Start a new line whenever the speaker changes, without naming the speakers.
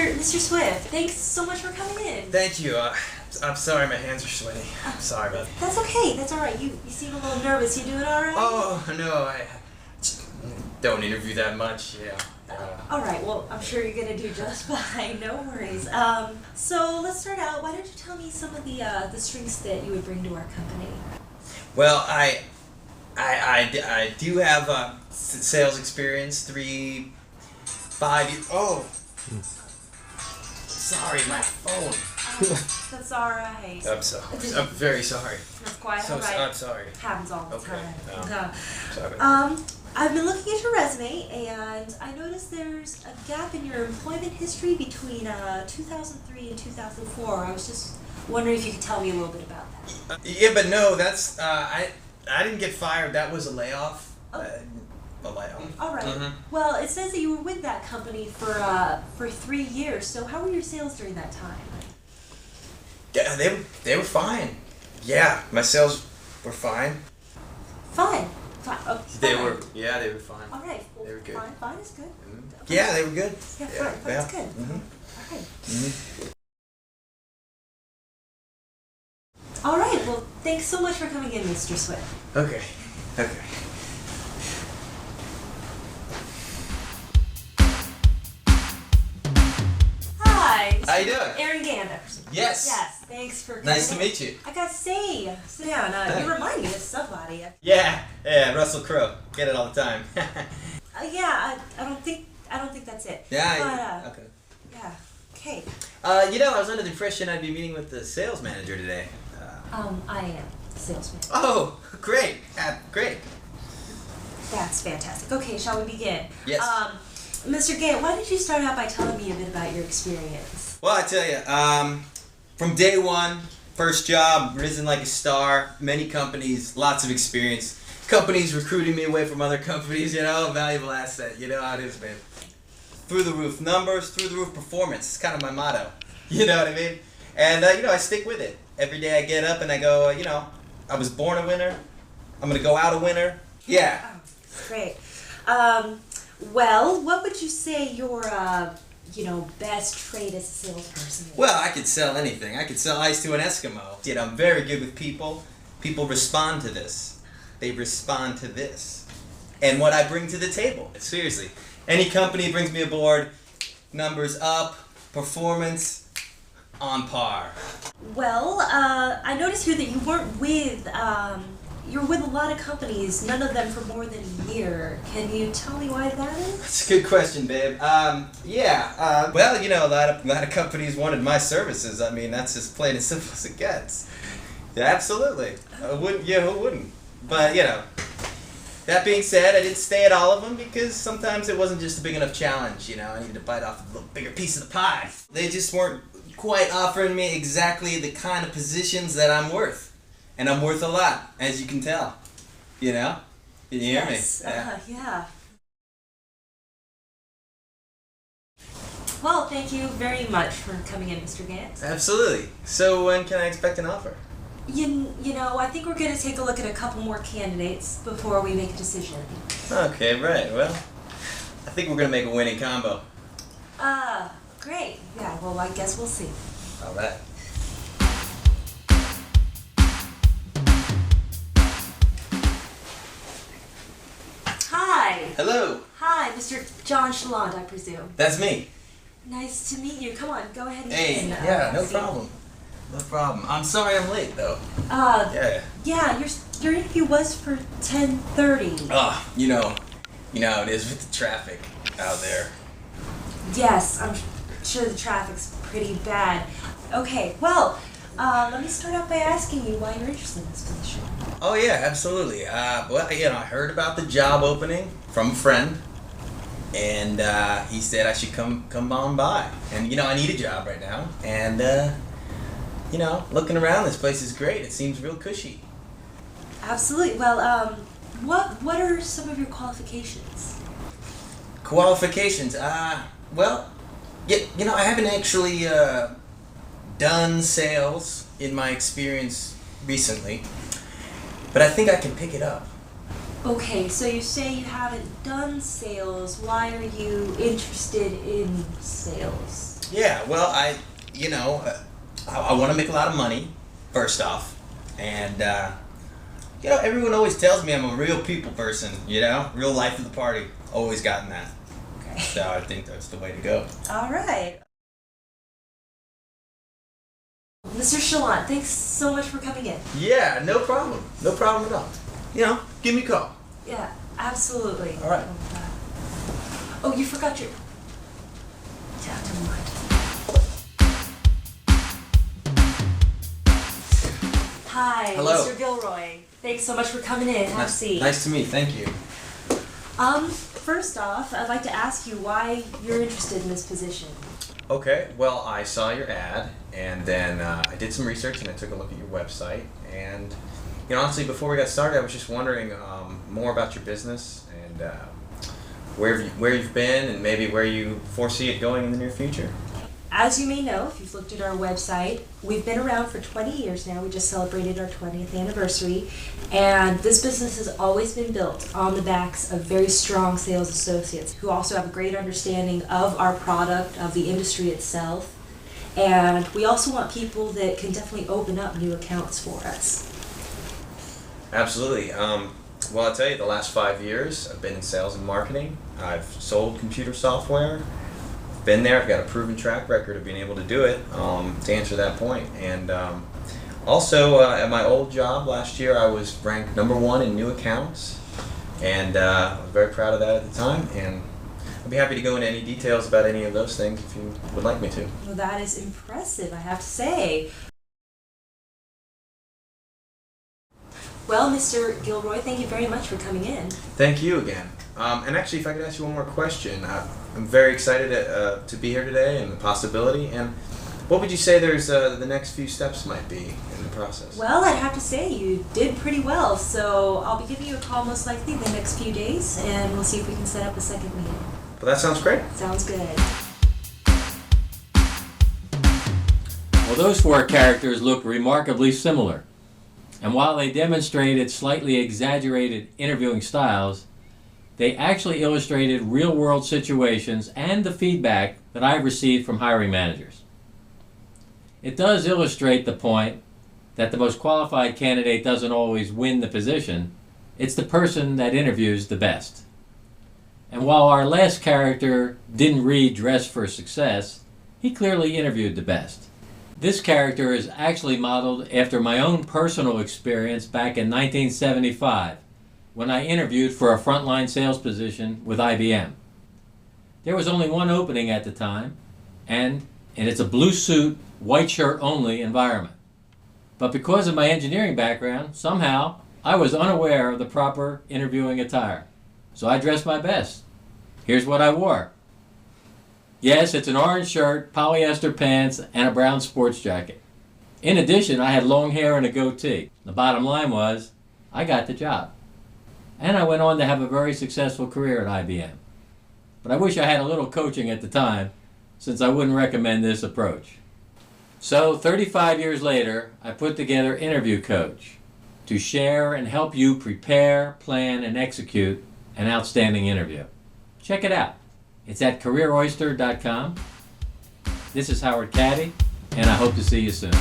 Mr. Swift, thanks so much for coming in.
Thank you. I'm sorry my hands are sweaty. I'm sorry about that.
That's okay. That's all right. You seem a little nervous. You doing all right?
Oh, no, I don't interview that much, yeah.
All right. Well, I'm sure you're gonna do just fine. No worries. So let's start out. Why don't you tell me some of the strengths that you would bring to our company?
Well, I do have sales experience, 5 years. Oh, sorry, my phone.
That's all right.
I'm sorry. I'm very sorry.
That's quite
So
all right.
I'm sorry.
Happens all the
Okay.
time.
Sorry.
I've been looking at your resume, and I noticed there's a gap in your employment history between 2003 and 2004. I was just wondering if you could tell me a little bit about that.
Yeah, but no, that's I didn't get fired. That was a layoff.
Oh.
A layoff.
All right.
Mhm.
Well, it says that you were with that company for 3 years. So how were your sales during that time?
Yeah, they were fine. Yeah, my sales were fine.
Fine. Fine. Oh,
They
fine.
were fine.
All right. Well,
They were good.
Fine is good.
Yeah, they were good.
Yeah, fine. That's good.
Mhm.
All right.
Mhm.
All right. Well, thanks so much for coming in, Mr. Swift.
Okay.
Hi.
How you doing?
Aaron Gander.
Yes.
Yes. Thanks for coming
Nice to
in.
meet you.
I gotta say, sit down. You remind me of somebody.
Yeah, Russell Crowe. Get it all the time.
Yeah. I don't think that's it.
Yeah.
But,
Okay.
yeah. Okay.
I was under the impression I'd be meeting with the sales manager today.
I am the salesman.
Oh, great. Great.
That's fantastic. Okay, shall we begin?
Yes.
Mr. Gant, why don't you start out by telling me a bit about your experience?
Well, I tell you, from day one, first job, risen like a star, many companies, lots of experience. Companies recruiting me away from other companies, valuable asset. You know how it is, man. Through the roof numbers, through the roof performance. It's kind of my motto. You know what I mean? And, I stick with it. Every day I get up and I go, I was born a winner. I'm going to go out a winner. Yeah.
Oh, great. Well, what would you say your, best trait as a salesperson is?
Well, I could sell anything. I could sell ice to an Eskimo. I'm very good with people. People respond to this. They respond to this. And what I bring to the table. Seriously. Any company brings me aboard, numbers up, performance on par.
Well, I noticed here that you weren't with, you're with a lot of companies, none of them for more than a year. Can you tell me why that is?
That's a good question, babe. Well, a lot of companies wanted my services. I mean, that's as plain and simple as it gets. Yeah, absolutely. Who wouldn't? But, that being said, I didn't stay at all of them because sometimes it wasn't just a big enough challenge, I needed to bite off a little bigger piece of the pie. They just weren't quite offering me exactly the kind of positions that I'm worth. And I'm worth a lot, as you can tell. Can you hear me?
Yeah. Well, thank you very much for coming in, Mr. Gant.
Absolutely. So when can I expect an offer?
I think we're going to take a look at a couple more candidates before we make a decision.
Okay, right. Well, I think we're going to make a winning combo.
Great. Yeah, well, I guess we'll see.
All right.
Hi.
Hello.
Hi, Mr. John Chaland, I presume.
That's me.
Nice to meet you. Come on, go ahead and
Hey,
begin.
yeah, no
See.
problem. No problem. I'm sorry I'm late, though.
Yeah,
Yeah.
your interview was for 10:30.
Oh, you know how it is with the traffic out there.
Yes, I'm sure the traffic's pretty bad. Okay, well, let me start out by asking you why you're interested in this position.
Oh, yeah, absolutely. I heard about the job opening from a friend, and he said I should come on by. And, I need a job right now, and, looking around, this place is great. It seems real cushy.
Absolutely. Well, what are some of your qualifications?
Qualifications? Well, I haven't actually done sales in my experience recently, but I think I can pick it up.
Okay, so you say you haven't done sales. Why are you interested in sales?
Yeah, well, I want to make a lot of money, first off. And, everyone always tells me I'm a real people person, real life of the party. Always gotten that.
Okay.
So I think that's the way to go.
All right. Mr. Chalant, thanks so much for coming in.
Yeah, no problem. No problem at all. Give me a call.
Yeah, absolutely.
All right.
Oh, you forgot your... Yeah, never mind. Hi,
Hello.
Mr. Gilroy. Thanks so much for coming in. Have a seat.
Nice to meet you. Thank you.
First off, I'd like to ask you why you're interested in this position.
Okay, well, I saw your ad, and then I did some research, and I took a look at your website. And honestly, before we got started, I was just wondering more about your business and where you've been, and maybe where you foresee it going in the near future.
As you may know, if you've looked at our website, we've been around for 20 years now. We just celebrated our 20th anniversary. And this business has always been built on the backs of very strong sales associates who also have a great understanding of our product, of the industry itself. And we also want people that can definitely open up new accounts for us.
Absolutely. Well, I'll tell you, the last 5 years, I've been in sales and marketing. I've sold computer software. Been there. I've got a proven track record of being able to do it, to answer that point. And also at my old job last year, I was ranked #1 in new accounts, and I was very proud of that at the time. And I'd be happy to go into any details about any of those things if you would like me to.
Well, that is impressive, I have to say. Well, Mr. Gilroy, thank you very much for coming in.
Thank you again. And actually, if I could ask you one more question, I'm very excited to be here today and the possibility. And what would you say the next few steps might be in the process?
Well, I'd have to say you did pretty well, so I'll be giving you a call most likely the next few days, and we'll see if we can set up a second meeting.
Well, that sounds great.
Sounds good.
Well, those four characters look remarkably similar. And while they demonstrated slightly exaggerated interviewing styles, they actually illustrated real-world situations and the feedback that I've received from hiring managers. It does illustrate the point that the most qualified candidate doesn't always win the position. It's the person that interviews the best. And while our last character didn't read Dress for Success, he clearly interviewed the best. This character is actually modeled after my own personal experience back in 1975 when I interviewed for a frontline sales position with IBM. There was only one opening at the time, and it's a blue suit, white shirt only environment. But because of my engineering background, somehow I was unaware of the proper interviewing attire. So I dressed my best. Here's what I wore. Yes, it's an orange shirt, polyester pants, and a brown sports jacket. In addition, I had long hair and a goatee. The bottom line was, I got the job. And I went on to have a very successful career at IBM. But I wish I had a little coaching at the time, since I wouldn't recommend this approach. So 35 years later, I put together InterviewCoach to share and help you prepare, plan, and execute an outstanding interview. Check it out. It's at CareerOyster.com. This is Howard Caddy, and I hope to see you soon.